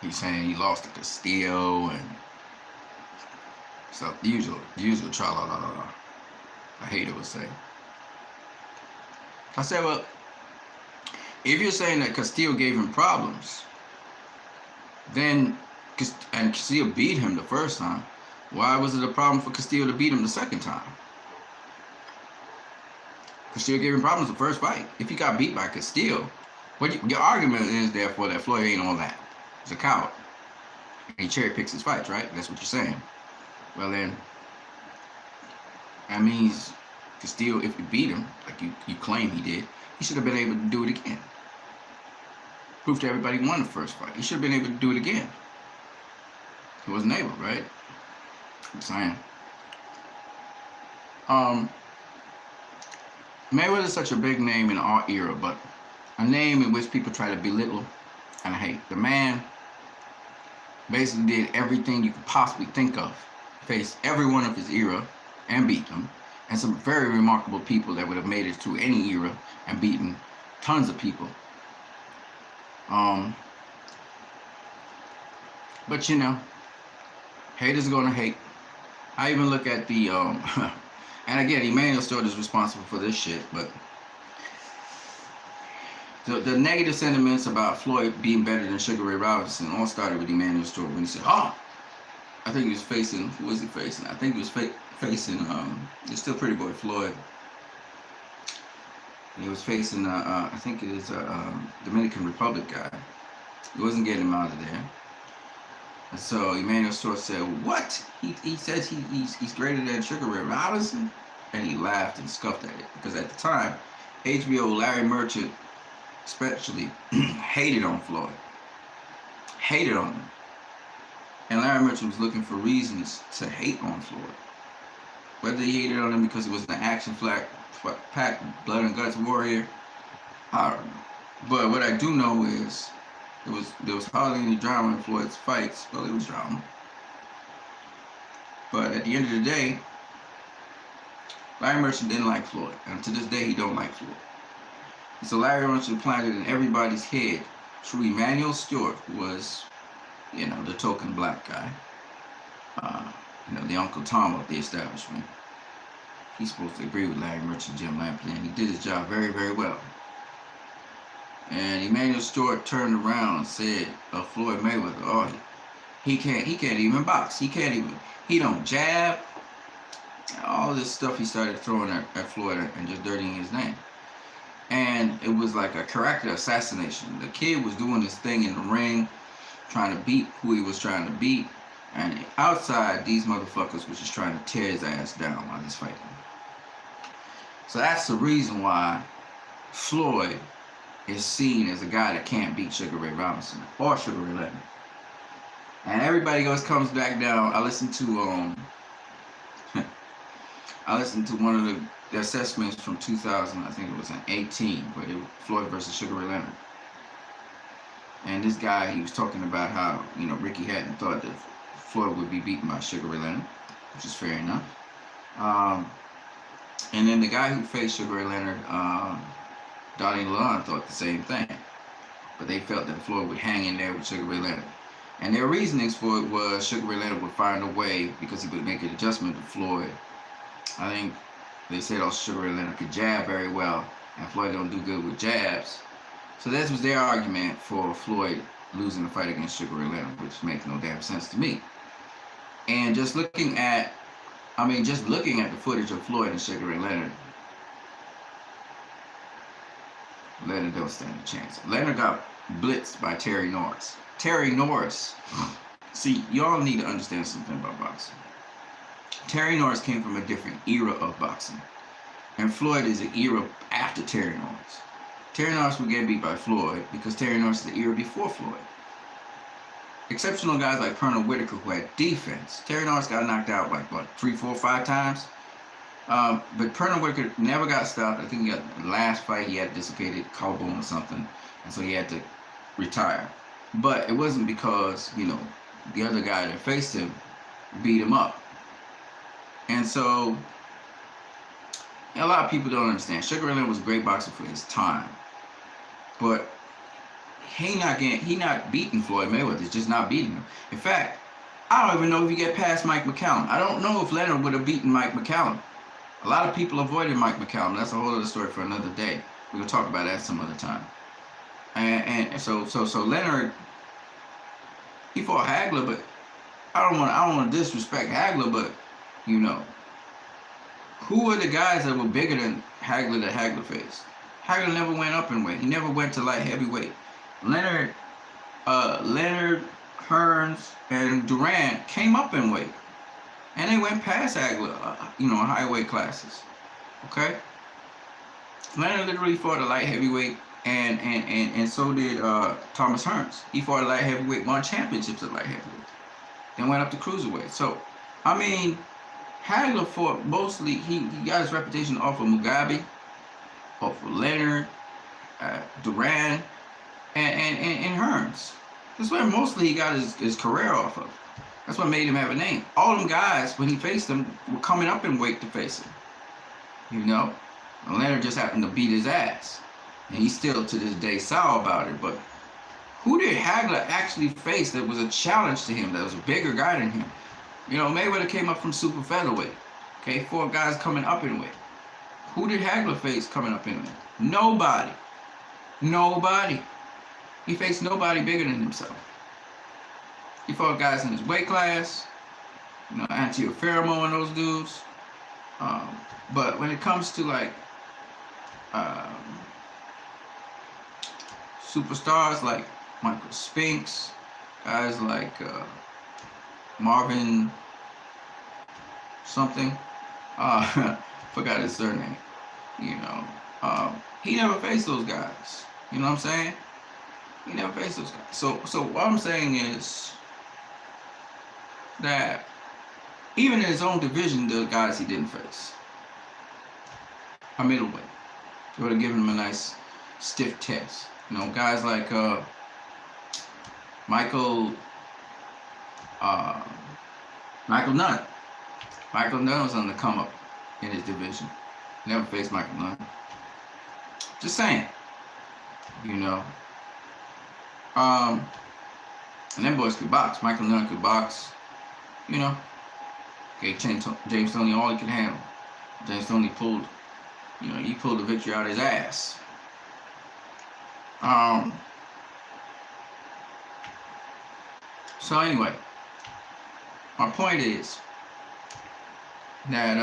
he's saying he lost to Castillo, and so the usual tra-la-la-la-la. I hate it would say. I said, well, if you're saying that Castillo gave him problems, then, and Castillo beat him the first time, why was it a problem for Castillo to beat him the second time? Castillo gave him problems the first fight. If he got beat by Castillo, your argument is therefore that Floyd ain't all that. He's a coward. And he cherry picks his fights, right? That's what you're saying. Well then, that means Castillo, if you beat him, like you claim he did, he should have been able to do it again. Proof to everybody he won the first fight. He should have been able to do it again. He wasn't able, right? I'm saying. Mayweather's such a big name in our era, but a name in which people try to belittle and hate. The man basically did everything you could possibly think of. Faced everyone of his era and beat them, and some very remarkable people that would have made it through any era and beaten tons of people. But you know, haters are gonna hate. I even look at the and again, Emmanuel Stewart is responsible for this shit, but the negative sentiments about Floyd being better than Sugar Ray Robinson all started with Emmanuel Stewart when he said, "Oh, I think he was facing, who was he facing? I think he was facing, it's still Pretty Boy Floyd." He was facing, I think it is a Dominican Republic guy. He wasn't getting him out of there. And so Emmanuel Stewart said, "What? He says he's greater than Sugar Ray Robinson?" And he laughed and scoffed at it because at the time, HBO Larry Merchant especially hated on Floyd, hated on him, and Larry Merchant was looking for reasons to hate on Floyd. Whether he hated on him because he was an action-packed, blood and guts warrior, I don't know. But what I do know is there was hardly any drama in Floyd's fights. Well, it was drama. But at the end of the day, Larry Merchant didn't like Floyd. And to this day, he don't like Floyd. And so Larry Merchant planted in everybody's head through Emmanuel Stewart, who was, the token black guy. The Uncle Tom of the establishment. He's supposed to agree with Larry Merchant, Jim Lampley, and he did his job very, very well. And Emmanuel Stewart turned around and said of Floyd Mayweather, "Oh, he can't even box. He don't jab." All this stuff he started throwing at Floyd and just dirtying his name. And it was like a character assassination. The kid was doing this thing in the ring, trying to beat who he was trying to beat. And outside, these motherfuckers were just trying to tear his ass down while he's fighting. So that's the reason why Floyd is seen as a guy that can't beat Sugar Ray Robinson or Sugar Ray Leonard. And everybody else comes back down. I listened to one of the assessments from 2000, I think it was in 18, where it was Floyd versus Sugar Ray Leonard. And this guy, he was talking about how, Ricky Hatton thought that Floyd would be beaten by Sugar Ray Leonard, which is fair enough. And then the guy who faced Sugar Ray Leonard, Donnie Lalonde, thought the same thing. But they felt that Floyd would hang in there with Sugar Ray Leonard. And their reasonings for it was Sugar Ray Leonard would find a way because he would make an adjustment to Floyd. I think they said Sugar Ray Leonard could jab very well, and Floyd don't do good with jabs. So that was their argument for Floyd losing the fight against Sugar Ray Leonard, which makes no damn sense to me. And just looking at the footage of Floyd and Sugar Ray Leonard, Leonard don't stand a chance. Leonard got blitzed by Terry Norris. Terry Norris. See, y'all need to understand something about boxing. Terry Norris came from a different era of boxing. And Floyd is an era after Terry Norris. Terry Norris would get beat by Floyd because Terry Norris is the era before Floyd. Exceptional guys like Pernell Whitaker who had defense. Terry Norris got knocked out like, 3, 4, 5 times? But Pernell Whitaker never got stopped. I think he got the last fight he had dislocated collarbone or something. And so he had to retire. But it wasn't because, the other guy that faced him beat him up. And so a lot of people don't understand. Sugar Ray Leonard was a great boxer for his time. But he not beating Floyd Mayweather. It's just not beating him. In fact, I don't even know if he get past Mike McCallum. I don't know if Leonard would have beaten Mike McCallum. A lot of people avoided Mike McCallum. That's a whole other story for another day. We're gonna talk about that some other time. And so Leonard, he fought Hagler, but I don't want to disrespect Hagler, but who were the guys that were bigger than Hagler that Hagler faced? Hagler never went up in weight. He never went to light heavyweight. Leonard, Hearns, and Durant came up in weight, and they went past Hagler, high weight classes. Okay. Leonard literally fought a light heavyweight, and so did Thomas Hearns. He fought a light heavyweight, won championships at light heavyweight, then went up to cruiserweight. So, Hagler fought mostly. He got his reputation off of Mugabe, off of Leonard, Durant, and Hearns. That's where mostly he got his career off of. That's what made him have a name. All them guys, when he faced them, were coming up in weight to face him. And Leonard just happened to beat his ass. And he's still to this day sour about it. But who did Hagler actually face that was a challenge to him, that was a bigger guy than him? Mayweather came up from super featherweight. Okay, 4 guys coming up in weight. Who did Hagler face coming up in weight? Nobody. He faced nobody bigger than himself. He fought guys in his weight class, Antio Pheromone and those dudes. But when it comes to Um, Superstars like Michael Spinks, guys like Marvin something. Forgot his surname. You know, he never faced those guys. You know what I'm saying? He never faced those guys. So what I'm saying is that even in his own division, there are guys he didn't face. A middleweight. They would have given him a nice stiff test. You know, guys like Michael Nunn. Michael Nunn was on the come up in his division. Never faced Michael Nunn. Just saying. You know. And them boys could box. Michael Nunn could box. You know. Gave James Toney all he could handle. James Toney pulled, you know, he pulled the victory out of his ass. So anyway, my point is that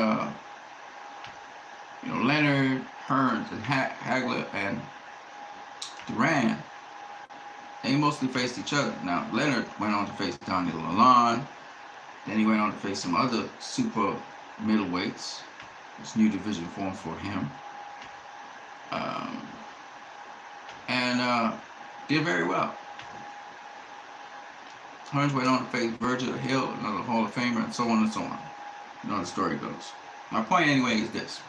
you know, Leonard, Hearns, and Hagler and Duran, they mostly faced each other. Now Leonard went on to face Daniel Lalonde. Then he went on to face some other super middleweights. This new division formed for him. And did very well. Hearns went on to face Virgil Hill, another Hall of Famer, and so on and so on. You know how the story goes. My point anyway is this.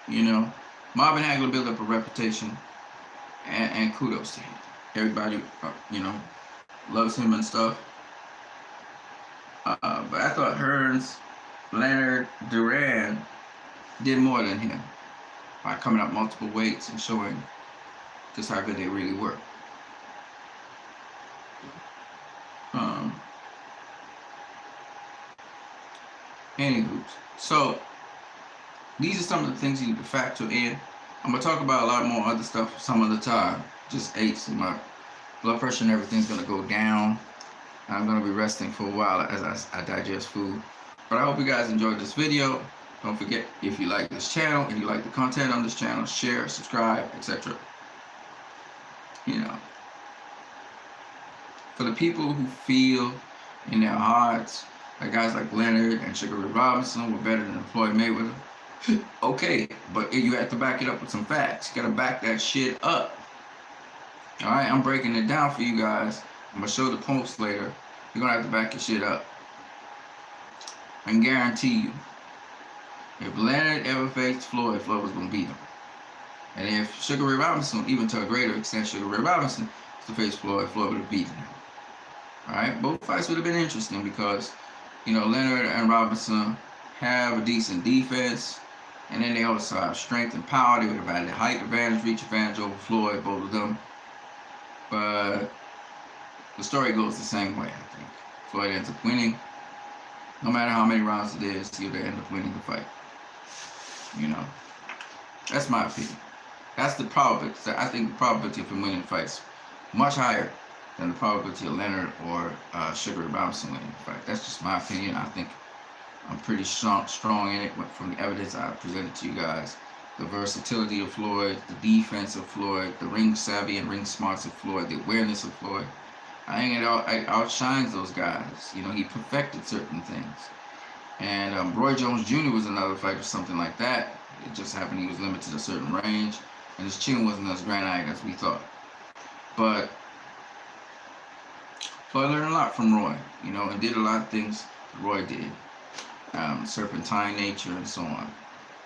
You know, Marvin Hagler built up a reputation, and kudos to him. Everybody, you know, loves him and stuff. But I thought Hearns, Leonard, Duran did more than him by coming up multiple weights and showing just how good they really were. Anywho, so these are some of the things you need to factor in. I'm gonna talk about a lot more other stuff some other time. Just aches and my blood pressure and everything's gonna go down. I'm gonna be resting for a while as I digest food. But I hope you guys enjoyed this video. Don't forget, if you like this channel and you like the content on this channel, share, subscribe, etc. You know, for the people who feel in their hearts that guys like Leonard and Sugar Ray Robinson were better than Floyd Mayweather, okay, but you have to back it up with some facts. You gotta back that shit up. All right, I'm breaking it down for you guys. I'm gonna show the post later. You're gonna have to back your shit up. I can guarantee you, if Leonard ever faced Floyd, Floyd was gonna beat him. And if Sugar Ray Robinson, even to a greater extent, Sugar Ray Robinson was to face Floyd, Floyd would have beaten him. All right, both fights would have been interesting because, you know, Leonard and Robinson have a decent defense, and then they also have strength and power. They would have had the height advantage, reach advantage over Floyd, both of them. But the story goes the same way, I think. Floyd ends up winning. No matter how many rounds it is, he'll end up winning the fight. You know, that's my opinion. That's the probability. I think the probability of him winning the fights much higher than the probability of Leonard or Sugar Ray Robinson winning the fight. That's just my opinion. I think I'm pretty strong in it from the evidence I presented to you guys. The versatility of Floyd, the defense of Floyd, the ring savvy and ring smarts of Floyd, the awareness of Floyd. I think it outshines those guys. You know, he perfected certain things. And Roy Jones Jr. was another fight or something like that. It just happened he was limited to a certain range, and his chin wasn't as granite as we thought. But Floyd learned a lot from Roy, you know, and did a lot of things Roy did. Serpentine nature and so on.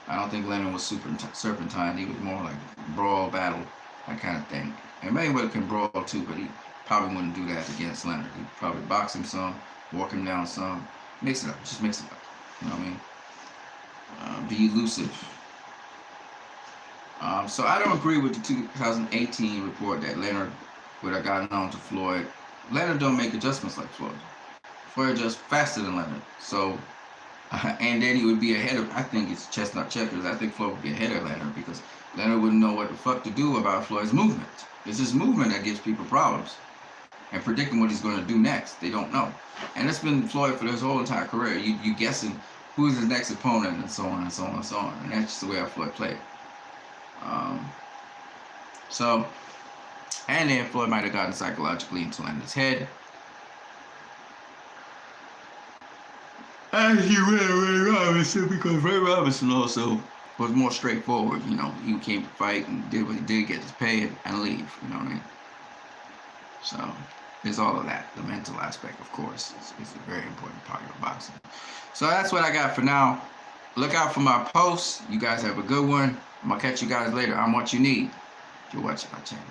I don't think Leonard was serpentine. He was more like brawl, battle, that kind of thing. And Mayweather can brawl too, but he probably wouldn't do that against Leonard. He'd probably box him some, walk him down some, mix it up, just mix it up. You know what I mean? Be elusive. So I don't agree with the 2018 report that Leonard would have gotten on to Floyd. Leonard don't make adjustments like Floyd. Floyd adjusts faster than Leonard. So, and then he would be ahead of, I think it's chestnut checkers. I think Floyd would be ahead of Leonard because Leonard wouldn't know what the fuck to do about Floyd's movement. It's his movement that gives people problems. And predicting what he's going to do next, they don't know. And that's been Floyd for his whole entire career. You guessing who's his next opponent, and so on and so on and so on. And that's just the way how Floyd played. So, and then Floyd might have gotten psychologically into Landon's head. And he ran Ray Robinson because Ray Robinson also was more straightforward. You know, he came to fight and did what he did, get his pay and leave. You know what I mean? So there's all of that. The mental aspect, of course, is a very important part of boxing. So that's what I got for now. Look out for my posts. You guys have a good one. I'm going to catch you guys later on What You Need. If you're watching my channel.